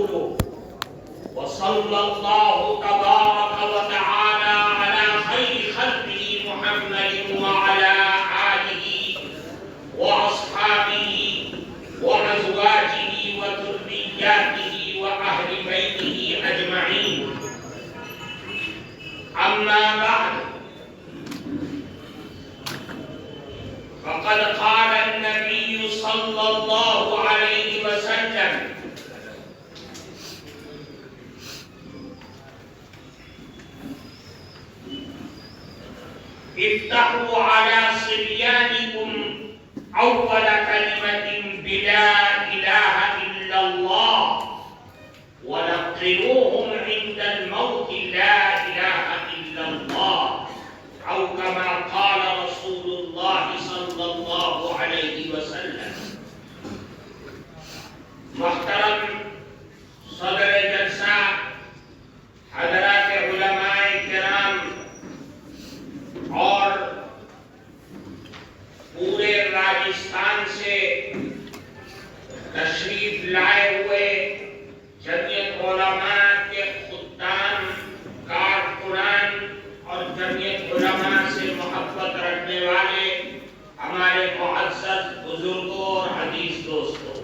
ورسوله وصلى الله تبارك وتعالى على خير خلقه محمد وعلى آله وأصحابه وأزواجه وذرياته وأهل بيته أجمعين. أما بعد، فقد قال النبي صلى الله عليه وسلم: افتحوا على صبيانكم أول كلمة بلا إله إلا الله ولقنوهم عند الموت لا إله إلا الله، أو كما قال رسول الله صلى الله عليه وسلم. محترم صدر جلسہ، حضرات علماء کرام اور پورے راجستھان سے تشریف لائے ہوئے جمعیت علماء کے خدام، کارکنان اور جمعیت علماء سے محبت رکھنے والے ہمارے معزز بزرگوں اور حدیث دوستوں،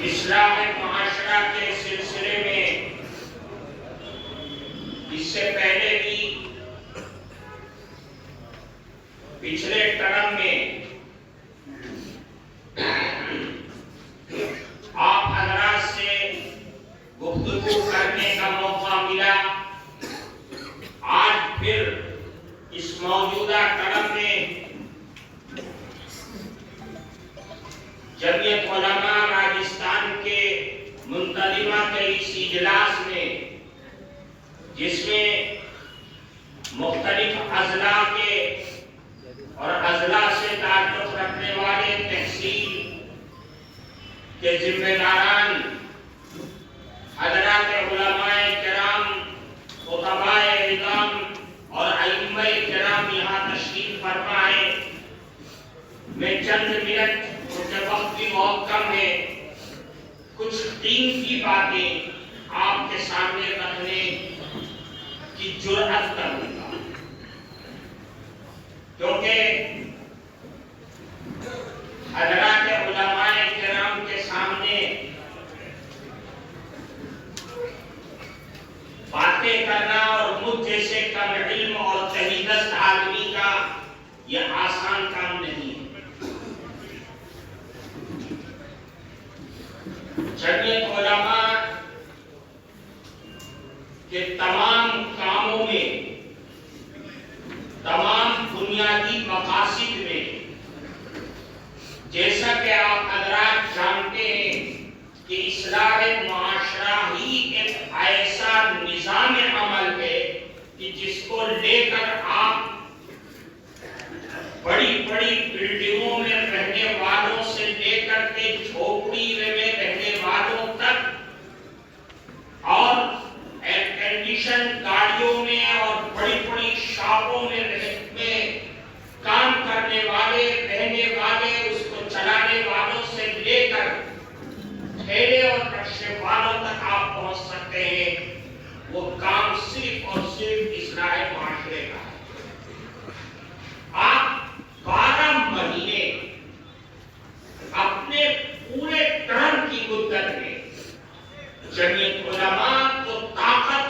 اصلاح معاشرہ کے سلسلے میں اس سے پہلے بھی پچھلے ٹرم میں آپ حضرات سے گفتگو کرنے کا موقع ملا. آج پھر اس موجودہ ٹرم میں جمعیت علماء راجستھان کے منتظمہ کے اس اجلاس میں، جس میں مختلف اضلاع کے اور اضلاع سے تعلق رکھنے والے تحصیل کے ذمہ داران، حضرات علماء کرام، خطباء اعظام اور ائمہ کرام یہاں تشریف فرما ہے. میں چند منٹ، کیونکہ وقت بھی بہت کم ہے، کچھ قیمتی باتیں آپ کے سامنے رکھنے کی جرأت کروں گا، کیونکہ حضرات علماء کرام کے سامنے باتیں کرنا اور مجھ جیسے کم علم اور تحیدست آدمی کا یہ آسان کام نہیں ہے. جمعیت علماء کے تمام کاموں میں، تمام بنیادی مقاصد میں، جیسا کہ آپ حضرات جانتے ہیں کہ اصلاح معاشرہ ہی ایک ایسا نظام عمل ہے کہ جس کو لے کر آپ بڑی بڑی بلڈنگوں میں رہنے والوں سے لے کر کے جھوپڑی میں رہنے والوں تک، اور ایئر کنڈیشن گاڑیوں میں اور بڑی بڑی شاپوں میں کام کرنے والے، رہنے والے، اس کو چلانے والوں سے لے کر ٹھیلے اور رکشے والوں تک آپ پہنچ سکتے ہیں. وہ کام صرف اور صرف اصلاح معاشرے کا ہے. آپ 12 مہینے اپنے پورے ٹرم کی مدت میں جمعیت علماء کو طاقت،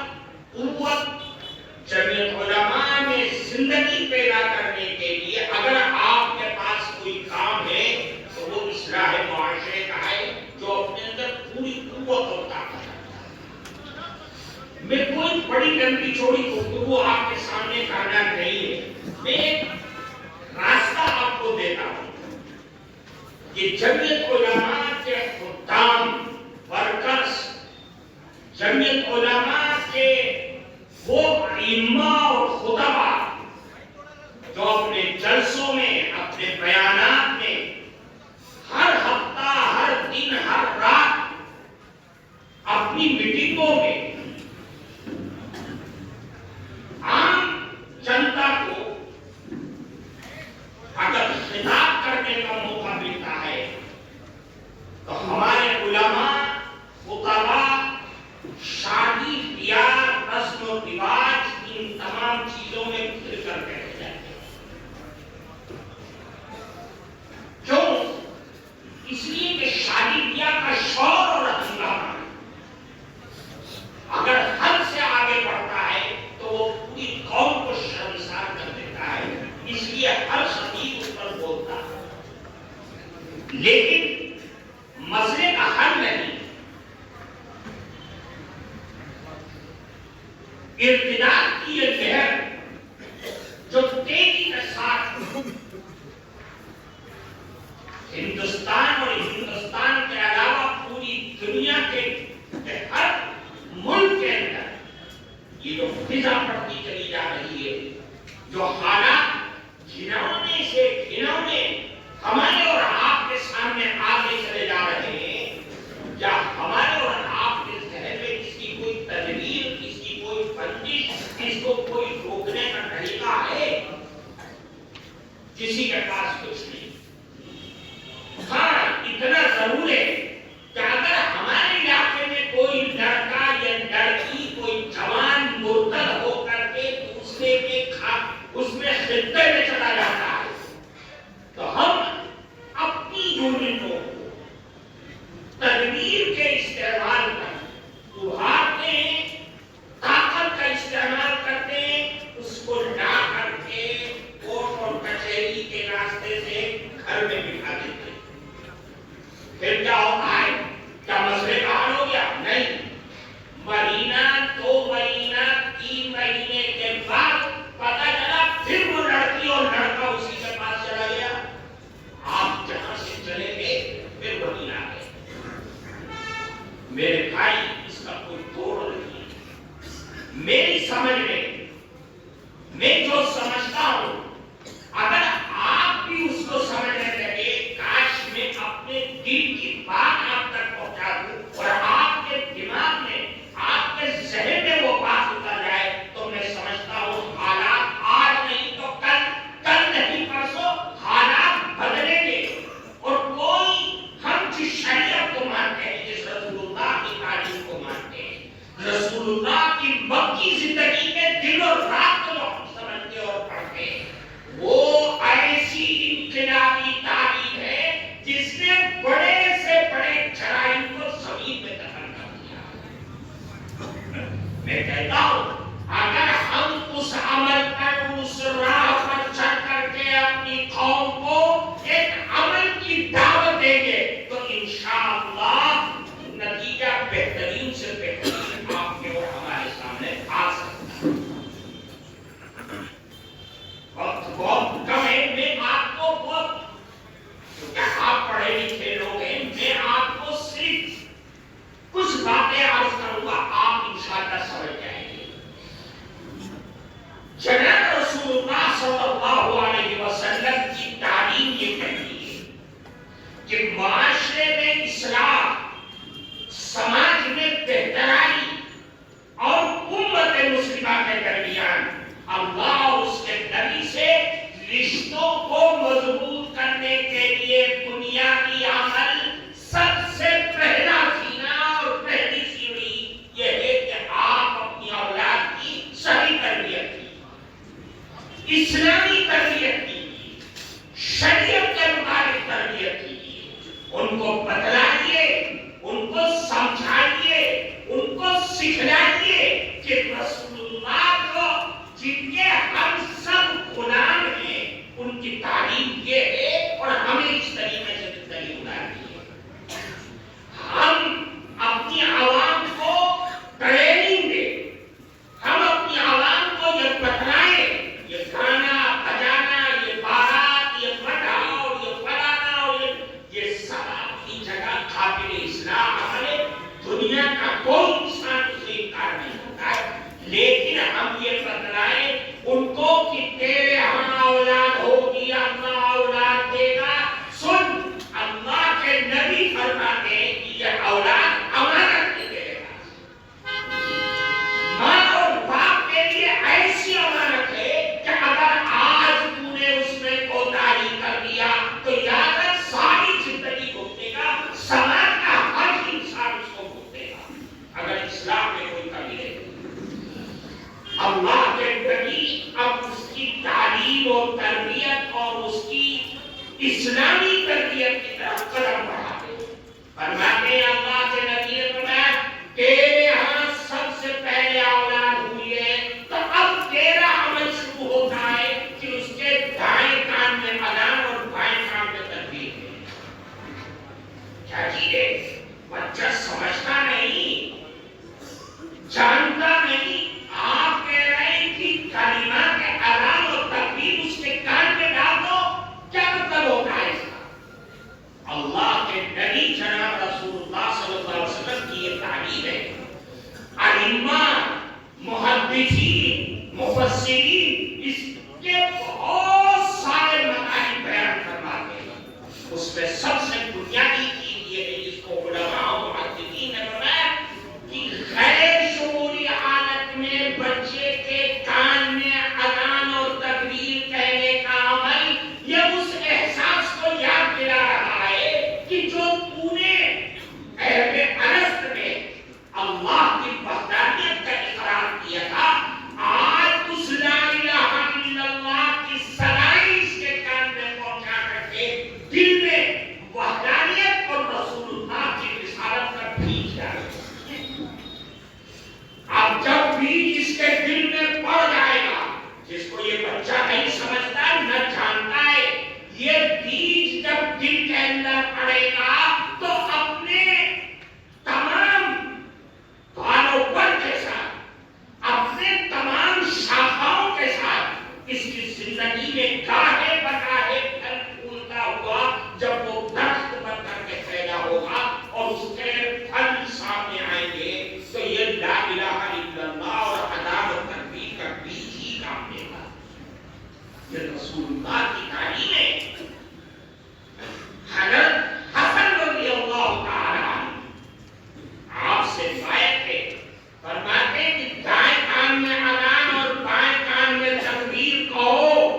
قوت، جمعیت علماء میں زندگی پیدا کرنے کے لیے اگر آپ کے پاس کوئی کام ہے تو وہ اصلاح معاشرے کا ہے، جو اپنے اندر پوری قوت اور طاقت ہے. میں کوئی بڑی لمبی چوڑی گفتگو آپ کے سامنے کرنا نہیں ہے. میں ایک راستہ آپ کو دیتا ہوں کہ جمعیت علماء کے خدام، ورکرز، جمعیت علماء کے وہ ائمہ اور خطباء جو اپنے جلسوں میں، اپنے بیانات میں، ہر ہفتہ، ہر دن، ہر رات اپنی میٹنگوں میں عام جنتا کو اگر خطاب کرنے کا موقع ملتا ہے لیکن مسئلے کا حل نہیں، ارتداد کی یہ لہر جو تیزی کے ساتھ ہندوستان اور ہندوستان کے علاوہ پوری دنیا کے ہر ملک کے اندر یہ جو فضا پڑتی چلی جا رہی ہے، جو حالات گھنونے سے گھنونے ہمارے اور آپ کے سامنے آگے چلے جا رہے ہیں، یا ہمارے اور آپ کے ذہن میں اس کی کوئی تدبیر، اس کی کوئی بندش، اس کو کوئی روکنے کا طریقہ ہے؟ کسی کے پاس کچھ نہیں۔ ہاں اتنا ضرور ہے کہ اگر ہمارے علاقے میں کوئی لڑکا یا لڑکی، کوئی جوان مرتد ہو کر کے دوسرے کے اس میں خطے میں چلا جاتا ہے، تو ہم اپنی یونٹوں کو تدبیر کے استعمال پر ابھارتے ہیں، طاقت کا استعمال کرتے ہیں، اس کو لا کر کے کورٹ اور کچہری کے راستے سے گھر میں بٹھا دیتے ہیں۔ پھر کیا ہوتا ہے؟ کیا مسئلے کا حل ہو گیا؟ نہیں، مہینہ، 2 مہینہ، 3 مہینے کے بعد پتہ چلا پھر وہ لڑکی اور لڑکا اسی کے پاس چلا گیا۔ آپ جہاں سے چلے گئے پھر وہیں آ گئے۔ میرے بھائی، اس کا کوئی توڑ نہیں ہے۔ میری سمجھ میں جو سمجھتا ہوں، اگر آپ بھی اس کو سمجھنے لگے، کاش میں اپنے دل کی بات آپ تک پہنچا دوں اور آپ کے دماغ میں، آپ کے ذہن میں وہ بات اتر جائے، تو میں سمجھتا ہوں حالات آج نہیں تو کل نہیں پرسوں حالات بدلیں گے، اور کوئی ہم جس شریعت کو مانتے ہیں، جس رسول اللہ کی تعلیم کو مانتے ہیں، رسول اللہ کی مکی زندگی کے دن اور رات کو ہم سمجھتے اور پڑھتے ہیں، وہ ایسی انقلابی تعلیم ہے جس نے بڑے سے بڑے جرائم کو زمین میں دفن کر دیا۔ میں کہتا ہوں اگر ہم اس عمل پر، اس راہ پر چل کر کے اپنی قوم کو ایک عمل کی دعوت دیں گے تو انشاءاللہ نتیجہ بہترین سے بہترین آپ کے اور ہمارے سامنے آ سکتا ہے۔ وقت بہت کم ہے، میں آپ کو کیونکہ آپ پڑھے لکھے لوگ ہیں، میں آپ کو صرف کچھ باتیں عرض کروں گا، آپ انشاءاللہ سمجھ جائیں گے۔ جناب رسول اللہ صلی اللہ علیہ وسلم کی تعلیم یہ کہتی ہے کہ معاشرے میں اصلاح، سماج میں بہترائی اور امت مسلمہ کے درمیان اللہ اور اس کے نبی سے رشتوں کو مضبوط کرنے کے لیے بنیادی عمل، سب سے پہلا سینہ اور پہلی سیڑھی یہ ہے کہ آپ اپنی اولاد کی صحیح تربیت کی، اسلامی تربیت کی، شریعت کے مطابق تربیت کی، ان کو بتلائیے، ان کو سمجھائیے، ان کو سکھلائیے کہ رسول اللہ کو جن کے ہم سب غلام ہیں، ان کی تعلیم یہ ہے اور ہمیں اس طریقے سے زندگی گزارنی ہے۔ ہم اپنی عوام کو ٹریننگ دیں، ہم اپنی عوام کو یہ بتلائیں، یہ گانا بجانا، یہ بارات، یہ پٹاؤ، یہ فلانا اور یہ سب اپنی جگہ قابل اصلاح عمل ہے، دنیا کا کوئی انسان اسے انکار نہیں ہوتا ہے، لیکن ہم یہ بتلائیں ان کو کہ تیرے ہاں اولاد ہوگی، اللہ اولاد دے گا۔ سن، اللہ کے نبی فرماتے ہیں کہ یہ اولاد امانت کی دے گا۔ ماں اور باپ کے لیے ایسی امانت ہے کہ اگر آج تو نے اس میں کوتاہی کر دیا تو یاد رکھ ساری زندگی بھگتے گا، سماج کا ہر انسان اس کو بھگتے گا اگر اسلام میں کوئی کمی نہیں۔ اللہ کے نبی اب اس کی تعلیم اور تربیت اور اس کی اسلامی تربیت کی طرف قدم بڑھاتے ہیں۔ فرماتے ہیں اللہ کے نبی نے فرمایا تیرے ہاں سب سے پہلے اولاد ہوئی ہے تو اب تیرا عمل شروع ہوتا ہے کہ اس کے دائیں کان میں اذان اور بائیں کان میں تکبیر ہے۔ کیا چیزیں بچہ سمجھتا نہیں، جانتا نہیں. آپ کہہ رہے ہیں کہ کلمہ کے اذان اور تکبیر اس کے کان میں ڈال دو، کیا مطلب ہوتا ہے اس کا؟ اللہ کے نبی جناب رسول اللہ صلی اللہ علیہ وسلم کی یہ تعلیم ہے. ائمہ، محدثین، مفسرین اس کے بہت سارے مطالب بیان فرماتے ہیں. اس میں سب سے بنیادی چیز یہ ہے جس کو علماء اور محدثین نے بتایا کہ غیر شعوری حالت میں بچے کے کان میں اذان اور تکبیر کہنے کا عمل یہ اس احساس کو یاد دلا رہا ہے کہ جو تو نے عہد الست میں اللہ کی وحدانیت کا اقرار کیا تھا، آج اس لا الہ الا اللہ کی صدائی اس کے کان میں پہنچا کر کے دل میں وحدانیت اور رسول اللہ کی رسالت کا بیج ڈالے. اب جب بیج اس کے دل میں پڑ جائے گا، جس کو یہ بچہ نہیں سمجھتا نہ جانتا ہے، یہ بیج جب دل کے اندر پڑے گا تو اپنے تمام بالوں پر کے ساتھ، اپنے تمام شاخاؤں کے ساتھ اس کی زندگی میں گاہے بگاہے پھل پھولتا ہوا جب وہ درخت بن کر کے پیدا ہوگا اور اس کے پھل سامنے آئیں گے تو یہ لا الہ الا اللہ اور اذان و تکبیر کا بیج ہی کام دے گا. یہ رسول اللہ کی تعلیم ہے. حضرت حسن رضی اللہ تعالی عنہ آپ سے روایت ہے، فرماتے ہیں کہ دائیں کان میں اذان اور بائیں کان میں تکبیر کہو.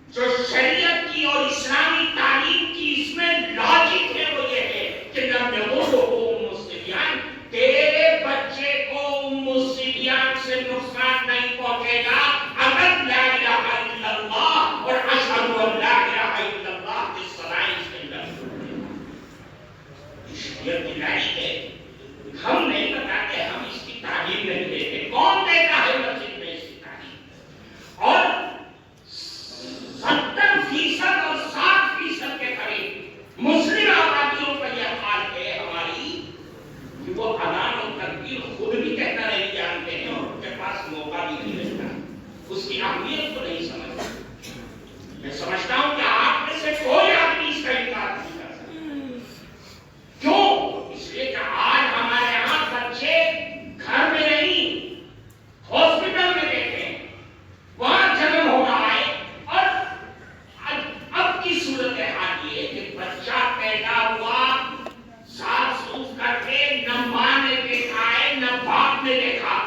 جو شریعت کی اور اسلامی تعلیم کی اس میں لاجک ہے وہ یہ ہے کہ لم یضرہ ام الصبیان، تیرے بچے کو ام الصبیان سے نقصان نہیں پہنچے گا اگر لا الہ الا اللہ اور اشہد ان لا الہ الا اللہ کی صدائیں اس کے اندر ہوئی. شریعت کی تعلیم ہے. ہم نہیں بتاتے، ہم اس کی تعلیم نہیں دیتے. کون دیتا ہے مسجد میں اس کی تعلیم؟ اور 70% اور 60% کے قریب مسلم آبادیوں کا یہ حال ہے ہماری کہ وہ اذان اور تکبیر خود بھی کہنا نہیں جانتے ہیں اور ان کے پاس موقع بھی نہیں رہتا، اس کی اہمیت کو نہیں سمجھتے. میں سمجھتا ہوں کہ آپ میں سے کوئی آدمی اس کا انکار نہیں کر سکتا. کیوں؟ اس لیے کہ آج ہمارے یہاں بچے گھر میں نہیں ہاسپٹل میں دیکھتے ہیں، وہاں جنم ہو رہا ہے. اور اب کی صورت حال یہ کہ بچہ پیدا ہوا سانس سوکھ کر کے نہ ماں نے دیکھا ہے نہ باپ نے دیکھا.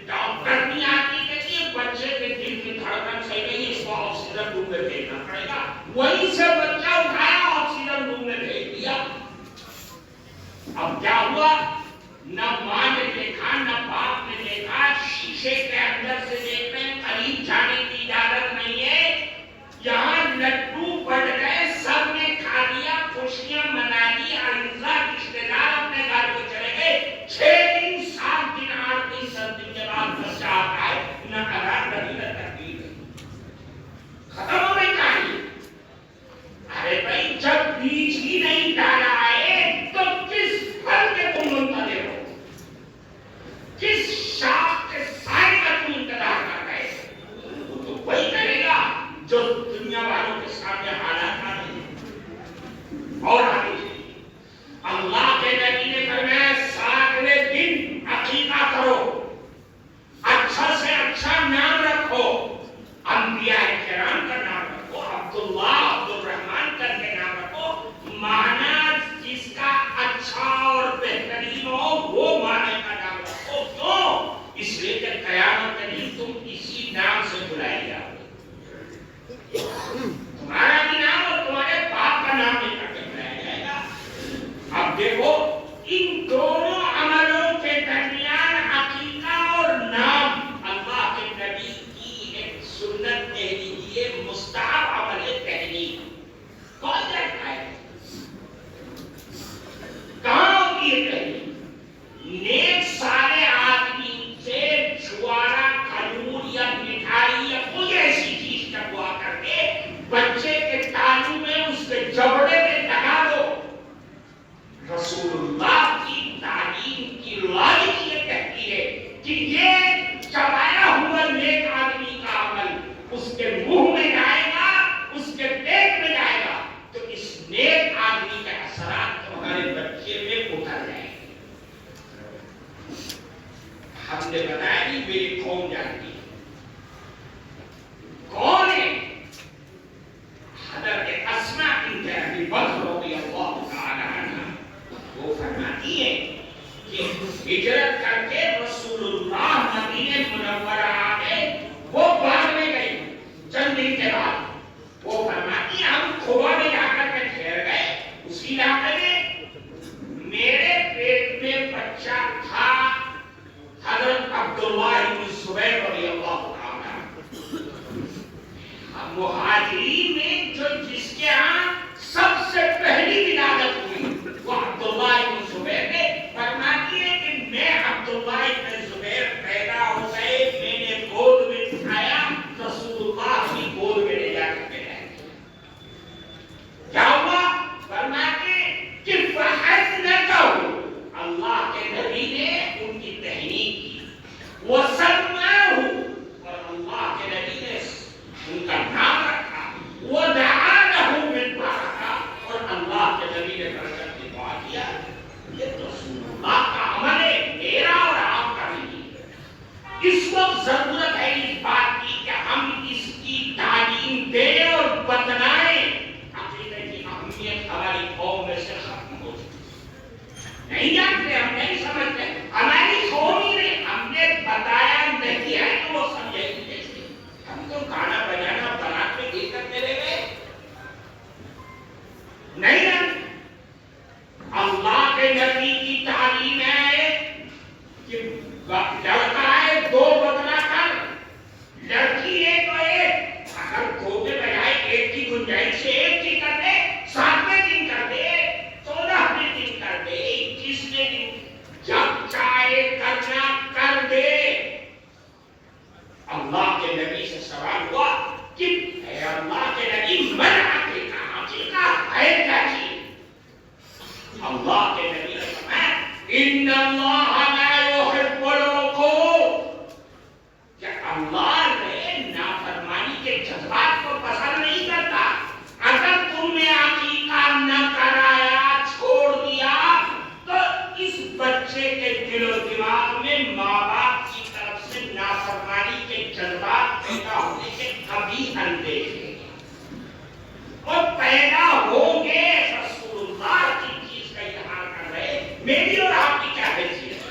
ڈاکٹر نہیں آتی کہتی ہے بچے کے دل کی دھڑکن صحیح نہیں، اس کو آکسیجن روم میں بھیجنا پڑے گا. وہیں سے بچہ اٹھایا آکسیجن روم میں بھیج دیا. اب کیا ہوا؟ نہ ماں نے دیکھا نہ باپ نے دیکھا. شیشے کے اندر سے دیکھ رہے ہیں، قریب جانے کی اجازت نہیں ہے. یہاں لڈو بڑھ گئے، سب نے کھا لیا، خوشیاں منا لی، اعزاء رشتے دار اپنے گھر کو چلے گئے. 6 دن 7 دن 8 دن 7 دن کے بعد بچہ آتا ہے، نہ اذان نہیں نہ تکبیر. ختم ہو گئی کہانی. ارے بھائی جب بیج ہی نہیں ڈالا ہے تو کس پھل کے تم منتظر ہو؟ کس شاخ کے سائے کا تم انتظار کر رہے ہو؟ وہ تو وہی کرے گا جو دنیا والوں کے سامنے حالات آ رہے ہیں. اور آگے اللہ کے نبی نے فرمایا 7ویں دن عقیقہ کرو، اچھا سے اچھا نام رکھو، انبیاء کرام کا نام رکھو، عبداللہ عبدالرحمن کر کے نام رکھو. معنی جس کا اچھا اور بہترین ہو وہ معنی کا نام رکھو. کیوں؟ اس لیے کہ قیامت کے دن تم اسی نام سے بلائے جاؤ. تمہارا بھی نام اور تمہارے باپ کا نام لے کر کے بلایا جائے گا. اب دیکھو ان دونوں عملوں کے درمیان عقیقہ اور نام اللہ کے نبی کی ایک سنت کہہ لیجیے، مستحب عمل تحریک. کون کرتا ہے؟ کہاں ہوتی ہے تحریک؟ نیک سارے آدمی سے چھوارا کھجور یا مٹھائی یا کوئی ایسی چیز چکوا کر کے بچے کے تالو میں اس کے جبڑے میں لگا دو. نے بتایا کہ میری قوم جانتی ہے کون ہے؟ حضرت اسماء بنت ابی بکر رضی اللہ تعالی عنہ وہ فرماتی ہے کہ ہجرت کر کے رسول اللہ مدینہ منورہ آ گئے، وہ بعد میں گئی چند دن کے بعد وہ فرماتی ہے ہم خبا میں جا کر کے ٹھہر گئے، اسی علاقے میں میرے پیٹ میں بچہ تھا حضرت عبداللہ بن زبیر رضی اللہ تعالی عنہ۔ مہاجرین میں جو جس کے ہاں سب سے پہلی ولادت ہوئی وہ عبداللہ بن زبیر نے، فرماتی ہے کہ میں عبداللہ بن زبیر پیدا ہو گئے، میں نے گود میں اٹھایا، رسول اللہ کی گود میں لے جا کر کے رہ گیا۔ کیا ہوا؟ فرماتے کہ فحزنته اللہ کے نبی نے ان کی تہنیت کی، وسماه اور اللہ کے نبی نے ان کا نام رکھا، ودعا له بالبرکہ اور اللہ کے نبی نے برکت کی دعا کیا۔ یہ تو رسول اللہ کا عمل ہے، میرا اور آپ کا نہیں۔ اس وقت ضرورت ہے اس بات کی کہ ہم اس کی تعلیم دیں اور بتلائیں۔ عقیدہ کی اہمیت ہماری قوم میں سے ختم ہو چکی، نہیں جانتے، ہم نہیں سمجھتے، ہماری قوم ہی نے ہم نے بتایا نہیں ہے تو وہ سمجھے گی کیسے؟ ہم تو گانا بجانا بنات میں دے کر چلے گئے، نہیں جانتے۔ اللہ کے نبی کی تعلیم ہے کہ لڑکا ہے دو بدلا کر، لڑکی ایک تو ایک، اگر دو کے بجائے ایک کی گنجائش سے ایک کی کر دے، 7ویں دن کر دے، 14ویں دن کر دے، 21ویں دن، جب چاہے کرنا کر دے۔ اللہ کے نبی سے سوال ہوا کہ اے اللہ کے نبی منع کے کہاں چیزا ہے کیا چیز؟ اللہ کے نبی نے فرمایا ان اللہ لا یحب العقوق، کہ اللہ نے نافرمانی کے جذبات کو پسند نہیں کرتا۔ اگر تم نے عقیقہ نہ کرایا، چھوڑ دیا، تو اس بچے کے دل و دماغ میں ماں باپ کی طرف سے نافرمانی کے جذبات پیدا ہونے کے کبھی اندیشے اور پیدا ہوں گے۔ رسول اللہ کی چیز کا اظہار کر رہے، میری اور آپ کی کیا حیثیت ہے؟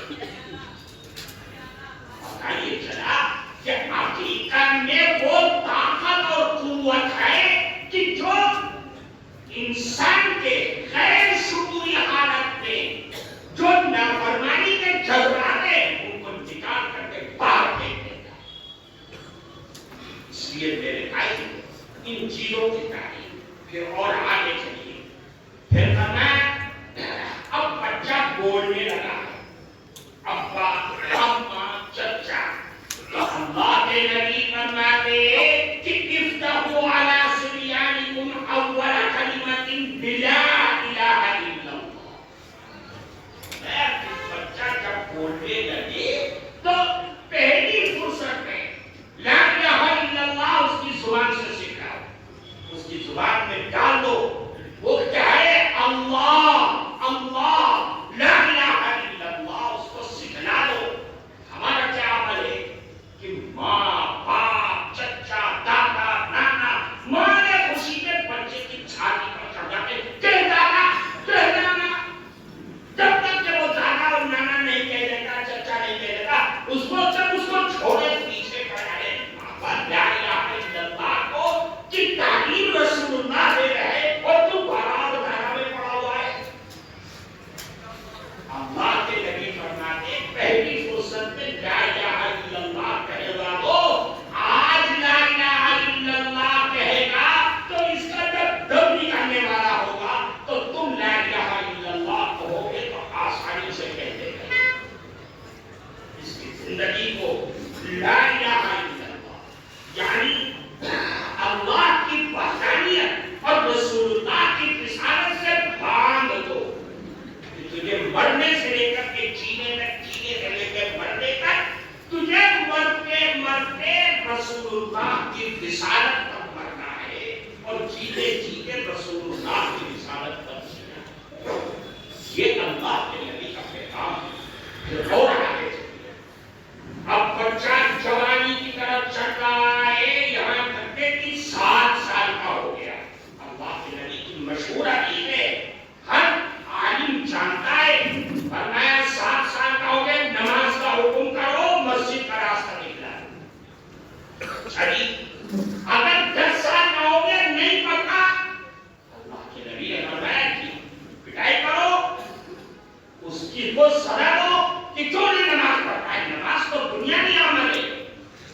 کو سزا دو کہ کیوں نہیں نماز پڑھتا ہے. نماز تو بنیادی عمل ہے.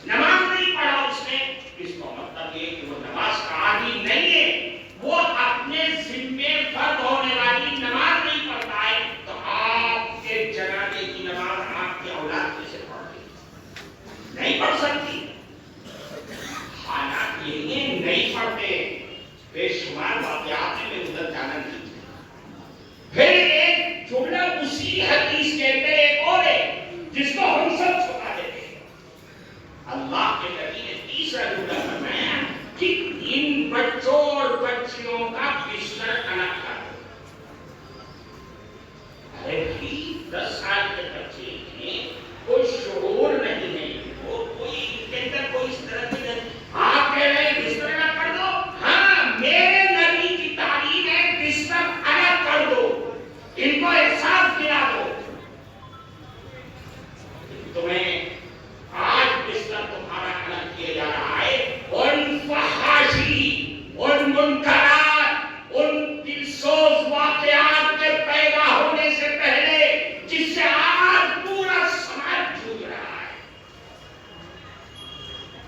نماز نہیں پڑھا اس نے، اس کا مطلب یہ کہ وہ نماز کا عادی نہیں ہے. وہ اپنے ذمے فرض ہونے والی نماز نہیں پڑھتا ہے. تو آپ کے جنازے کی نماز آپ کے اولاد کیسے پڑھتی؟ نہیں پڑھ سکتی. حالات یہ نہیں پڑھتے. بے شمار واقعات میں ادھر جانا نہیں. پھر ایک جملہ اسی حدیث کے اندر ایک اور ہے جس کو ہم سب چھپا دیتے ہیں. اللہ کے نبی نے تیسرا جملہ فرمایا کہ ان بچوں اور بچیوں کا بستر الگ کر دو. ارے بھی 10 سال کے بچے ہیں، کوئی شعور نہیں ہے، وہ کوئی ان کے اندر کوئی اس طرح کی نہیں. آپ کہہ رہے ہیں بستر الگ کر دو. ہاں، میرے نبی کی تعلیم ہے بستر الگ کر دو. ان کو احساس دلا دو. تمہیں آج بستر تمہارا الگ کیا جا رہا ہے. ان فحاشی، ان منکرات، ان دلسوز واقعات کے پیدا ہونے سے پہلے جس سے آج پورا سماج جھوٹ رہا ہے،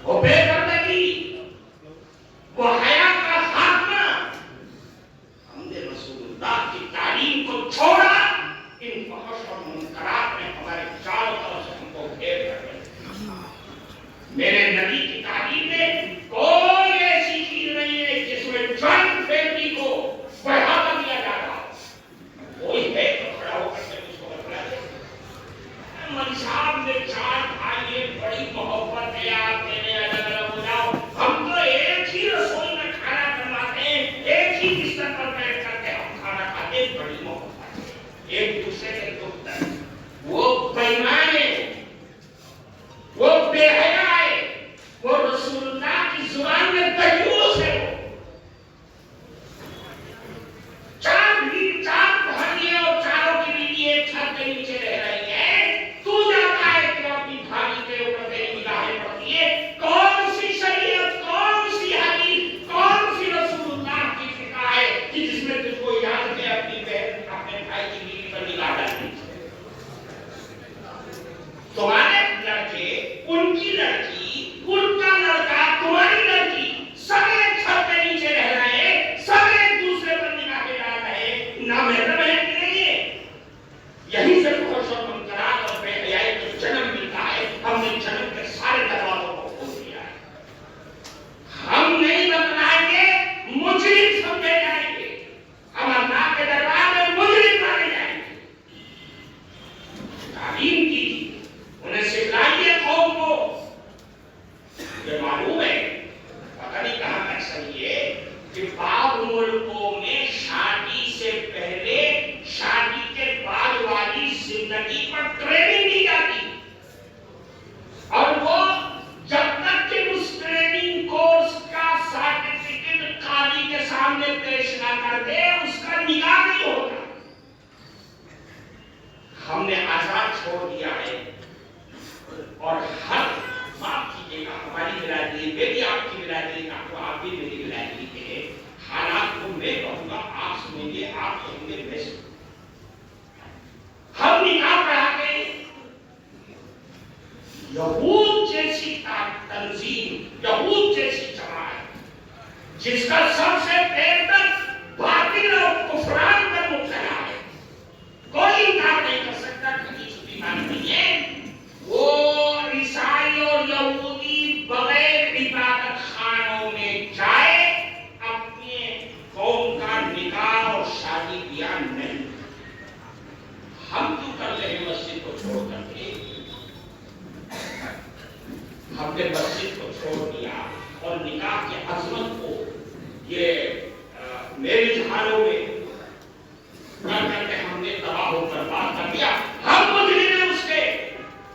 وہ بے پردگی، وہ حیا کا خاتمہ. ہم نے رسول اللہ کی تعلیم کو چھوڑا. ان فحش اور منکرات نے ہمارے چاروں طرف سے ہم کو گھیر کر رکھا. میرے نبی کی تعلیم میں کوئی ایسی چیز نہیں ہے جس میں جوائنٹ فیملی کو بڑھاوا دیا جا رہا ہو. کوئی ہے تو کھڑا ہو کر کے اس کو بتلا دے. مولوی صاحب نے 4 بھائی ہیں، بڑی محبت ہے، آپ میرے الگ الگ ہو جاؤ. ہم تو ایک ہی رسوئی میں کھانا بنواتے ہیں، ایک ہی بستر پر بیٹھ کر کے ہم کھانا کھاتے ہیں. بڑی محبت ہے، ایک دوسرے کے دکھ درد. وہ بے ایمان ہے، وہ بے حیا ہے، وہ رسول اللہ کی زبان میں دیوس ہے. وہ 4 بھائی ہیں اور چاروں کی بیوی ایک چھت کے نیچے رہ رہی ہے. تو جاتا ہے کہ اپنی بھائی کے اوپر تیری نگاہیں پڑتی ہے. کون سی شریعت، کون سی حدیث، کون سی رسول اللہ کی فقہ ہے کہ جس میں تجھ کو اجازت ہے اپنی بہن، اپنے بھائی کی بیوی پر نگاہ ڈالنے کی؟ تمہارے لڑکے، ان کی لڑکی، ان کا لڑکا، تمہاری لڑکی، سب ایک چھت کے نیچے رہ رہے ہیں، سب ایک دوسرے پر نگاہیں ڈال رہے ہیں. نامحرم ہے کہ نہیں ہے؟ یہیں سے فحش اور منکرات اور بے حیائی کو جنم ملتا ہے. ہم نے جنم کے سارے دروازوں کو کھول دیا ہے. ہم نہیں بتلائیں گے، مجرم سمجھے جائیں گے. ہم اللہ کے دربار میں مجرم مانے جائیں گے. تعلیم کی انہیں سکھلائیے قوم کو. یہ معلوم ہے، پتہ نہیں کہاں تک صحیح ہے کہ بعض ملکوں میں شادی سے پہلے، شادی کے بعد والی زندگی پر ٹریننگ دی جاتی. اور وہ جب تک کہ اس ٹریننگ کورس کا سرٹیفکیٹ قاضی کے سامنے پیش نہ کر دے، اس کا نکاح نہیں ہوتا. ہم نے آزاد چھوڑ دیا ہے. اور ہر معاف کیجیے گا، ہماری برادری میں بھی آپ کی برادری کا تو آپ بھی میری برادری کے حالات کو میں کہوں گا آپ سنیں گے، آپ کہیں گے میں سنوں. ہم نکاح پڑھاتے ہیں. یہود جیسی تنظیم، یہود جیسی جماعت جس کا سب سے پیر تک باطل اور کفران پر مبتلا ہے، کوئی انکار نہیں کر سکتا کہ چھٹی بات نہیں ہے. وہ عیسائی اور یہودی بغیر عبادت خانوں میں جائے اپنے قوم کا نکاح اور شادی بیاہ نہیں. ہم کیوں کر رہے ہیں مسجد کو چھوڑ کر کے؟ ہم نے مسجد کو چھوڑ دیا اور نکاح کی عظمت کو یہ میرج ہالوں میں کر کے ہم نے تباہ و برباد کر دیا. ہم مجرم ہیں اس کے،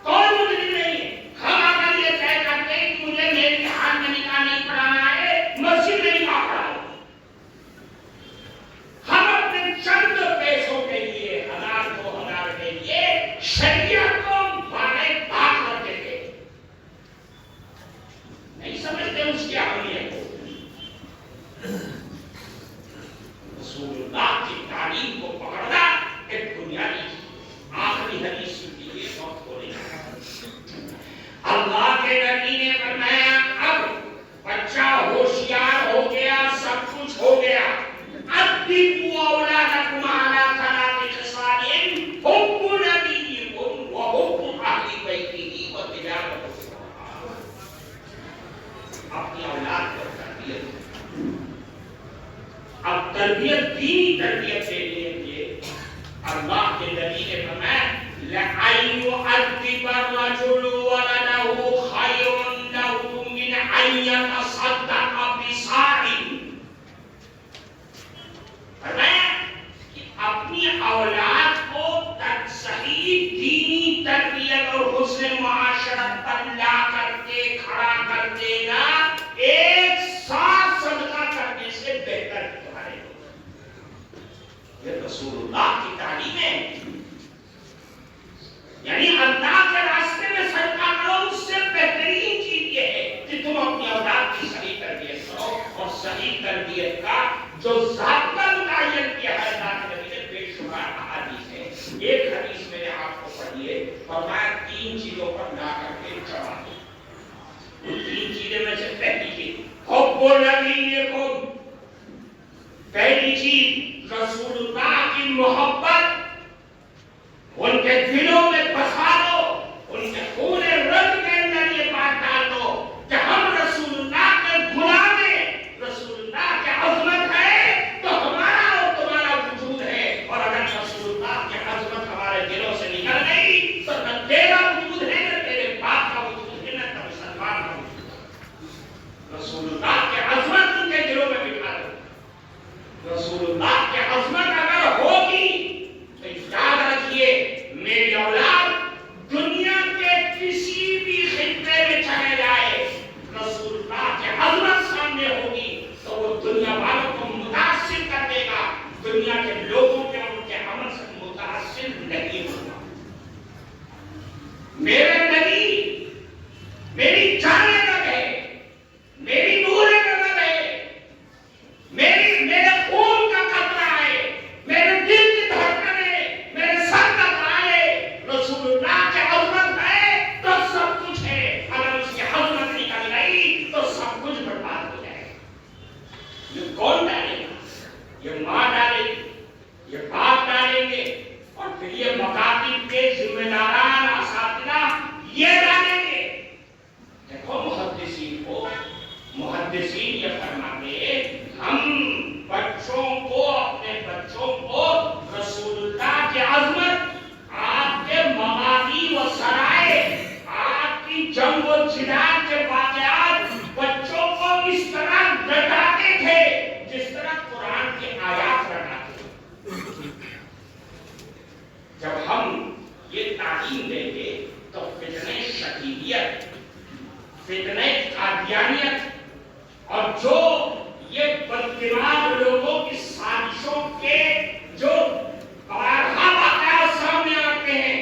کون مجرم نہیں ہے. ہم اگر یہ طے کرتے ہیں کہ مجھے میرے ہاتھ میں نکاح نہیں پڑھانا ہے، مسجد میں نکاح پڑھاؤ. ہم اپنے چند پیسوں کے لیے، 1000-2000 کے لیے شریعت کو بارے بات کرتے تھے. نہیں سمجھتے اس کی اہمیت کو. رسول اللہ کی تعلیم کو پکڑنا ایک بنیادی آپ اللہ کے نبی نے فرمایا لَأَن يُعَذِّبَ الرَّجُلُ وَلَدَهُ خَيْرٌ لَهُ مِنْ أَن يَتَصَدَّقَ بِصَاعٍ. فرمایا کہ اپنی اولاد کو صحیح دینی تربیت اور حسن معاشرت پر لا کر کے کھڑا کر دینا ایک ساتھ صدقہ کرنے سے بہتر ہے تمہارے لوگ. یہ رسول اللہ کی تعلیم ہے. یعنی اللہ کے راستے میں صدقہ کرو، اس سے بہترین چیز یہ ہے کہ تم اپنی اولاد کی صحیح تربیت کرو. اور صحیح تربیت کا جو ضابطہ متعین کیا ہے اللہ کے نبی نے بے شمار احادیث ہے. ایک حدیث میں نے آپ کو پڑھی ہے، فرمایا 3 چیزوں پر لا کر کے چڑھا دو. ان 3 چیزیں میں سے پہلی چیز حب نبیکم، پہلی چیز رسول اللہ کی محبت ان کے دلوں میں بسا دو. ان کے خون رگ کے اندر یہ بات ڈال دو کہ ہم رسول اللہ کے غلام ہیں، رسول اللہ کے عظمت ہے تو ہمارا اور تمہارا وجود ہے. اور اگر رسول اللہ کی عظمت ہمارے دلوں سے نکل گئی تو نہ تیرا وجود ہے، نہ تیرے باپ کا وجود ہے، نہ مسلمان کا وجود ہے. رسول اللہ کی عظمت ان کے دلوں میں بٹھا دو. رسول اللہ کی عظمت اگر ہوگی تو یاد رکھیے میری اولاد دنیا کے کسی بھی خطے میں چلے جائے، رسول اللہ کی عظمت سامنے ہوگی تو وہ دنیا والوں کو متاثر کر دے گا، دنیا کے لوگوں کے ان کے عمل سے متاثر نہیں ہوگا. میرے نبی میری جان نہ ہے، میری نور نہ ہے، میرے خون کا قطرہ ہے، میرے دل کی دھڑکن ہے، میرے سر کا تاج ہے. رسول اللہ کی عظمت ہے تو سب کچھ ہے. اگر اس کی عظمت نکل گئی تو سب کچھ برباد ہو جائے. یہ کون ڈالے گا؟ یہ ماں ڈالے گی، یہ باپ ڈالیں گے، اور پھر یہ مکاتب کے ذمہ داران اساتذہ یہ ڈالیں گے. دیکھو محدثین یہ فرماتے ہم بچوں کو، اپنے بچوں کو رسول اللہ کی عظمت، آپ کے مغازی و سرائے، آپ کی جنگ و جدال کے واقعات بچوں کو اس طرح رٹاتے تھے جس طرح قرآن کی آیات رٹاتے تھے. جب ہم یہ تعلیم دیں گے تو فتنہ شکیلیت، فتنہ قادیانیت اور جو یہ بددماغ لوگوں کی سازشوں کے جو بارہا واقعات سامنے آتے ہیں،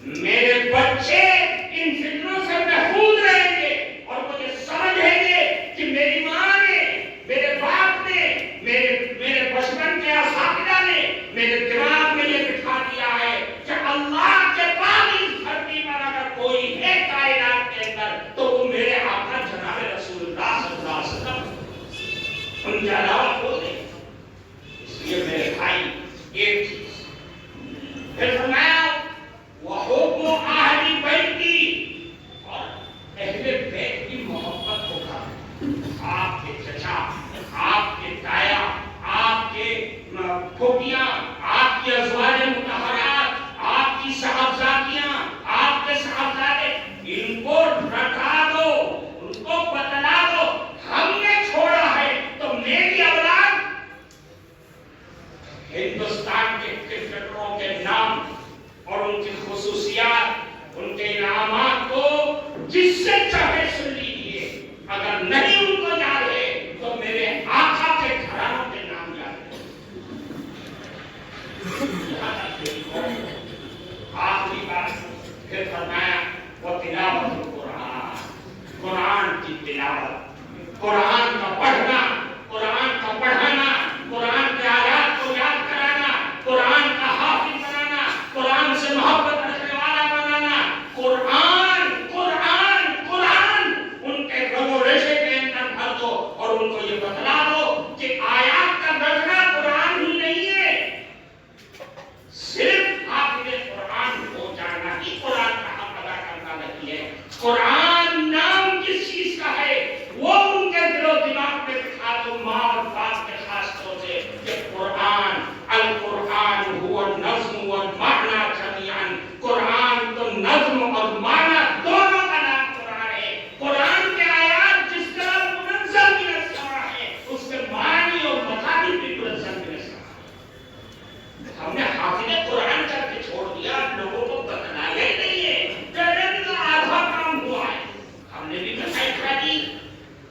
میرے بچے ان فتنوں سے محفوظ رہیں گے اور وہ یہ سمجھیں گے کہ میری ماں نے، میرے باپ نے، میرے بچپن کے اساتذہ نے میرے دماغ میں یہ بٹھا دیا ہے کہ اللہ کے بعد اس دھرتی پر اگر کوئی ہے کائنات کے اندر تو وہ میرے آقا جناب رسول اللہ صلی اللہ علیہ وسلم، ان کے علاوہ کوئی نہیں. اس لیے میرے بھائی ایک چیز پھر فرمایا وَحُبُّ أَهْلِ بَيْتِي، اور اہل بیت کی محبت ہوگا. آپ کے چچا، آپ کے تایا، آپ کے پھوپھیاں، آپ کی ازواج مطہرات، آپ کی صاحبزادیاں، آپ کے صاحبزادے، ان کو رٹا دو، ان کو بتلا دو. ہم نے چھوڑا ہے تو میری اولاد ہندوستان کے کرکٹروں کے نام اور ان کی خصوصیات، ان کے انعامات کو جس سے چاہے سن لیجیے. اگر نہیں ان کو یاد ہے تو میرے آقا کے گھرانوں کے نام یاد ہے. یہاں تک دیکھو آخری بات پھر فرمایا وہ تلاوت القرآن، قرآن کی تلاوت، قرآن کا پڑھنا، قرآن کا پڑھانا، قرآن کے آیات کو یاد کرانا، قرآن کا حافظ بنانا، قرآن سے محبت رکھنے والا بنانا. قرآن قرآن قرآن ان کے رگ و ریشے کے اندر بھر دو اور ان کو یہ بتلا دو کہ آیات کا درجہ قرآن ہی نہیں ہے. صرف حافظ قرآن ہو جانا ہی قرآن کا حق ادا کرنا نہیں ہے. قرآن نام جس چیز کا ہے وہ ان کے دل و ہم نے قرآن کر کے چھوڑ دیا، لوگوں کو بتلایا ہی نہیں ہے، کہنے کا آدھا کام ہوا ہے۔ ہم نے بھی مسائل کھا دی،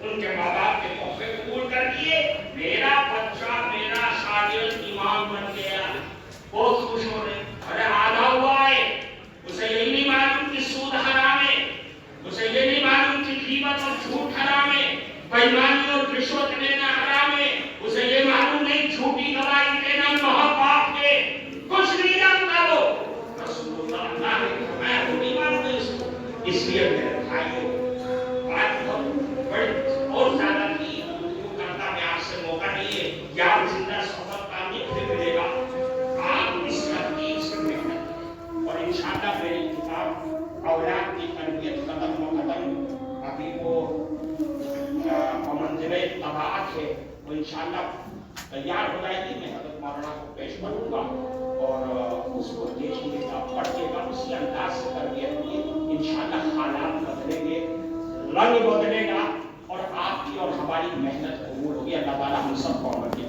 ان کے ماں باپ کے تحفے قبول کر دیے، میرا بچہ میرا شاگرد امام بن گیا، بہت خوش ہو رہے۔ ارے آدھا ہوا ہے، اسے یہی نہیں معلوم کہ سود حرام ہے، اسے یہ نہیں معلوم کہ غیبت اور جھوٹ حرام ہے، بےایمانی اور رشوت لینا حرام ہے، اسے یہ معلوم نہیں جھوٹی گواہی دینا ماں باپ کے، کچھ نہیں جانتا وہ۔ رسول اللہ نے فرمایا وہ نہیں معلوم ہے اس کو۔ اس لیے میرے بھائیوں، بات بہت بڑی اور زیادہ تھی، گفتگو کرتا میں آپ سے موقع نہیں ہے، یاد زندہ صحبت کا پھر ملے گا۔ آپ اس ترتیب سے محنت کریں اور انشاءاللہ میری کتاب اولاد کی تربیت قدم و قدم ابھی وہ منزل طباعت ہے، وہ انشاءاللہ تیار ہو جائے گی، میں حضرت مولانا کو پیش کروں گا اور اس کو دیکھیے گا، پڑھیے گا، اسی انداز سے تربیت کی، انشاءاللہ حالات بدلیں گے، رنگ بدلے گا اور آپ کی اور ہماری محنت قبول ہوگی۔ اللہ تعالیٰ ہم سب کو عمل کی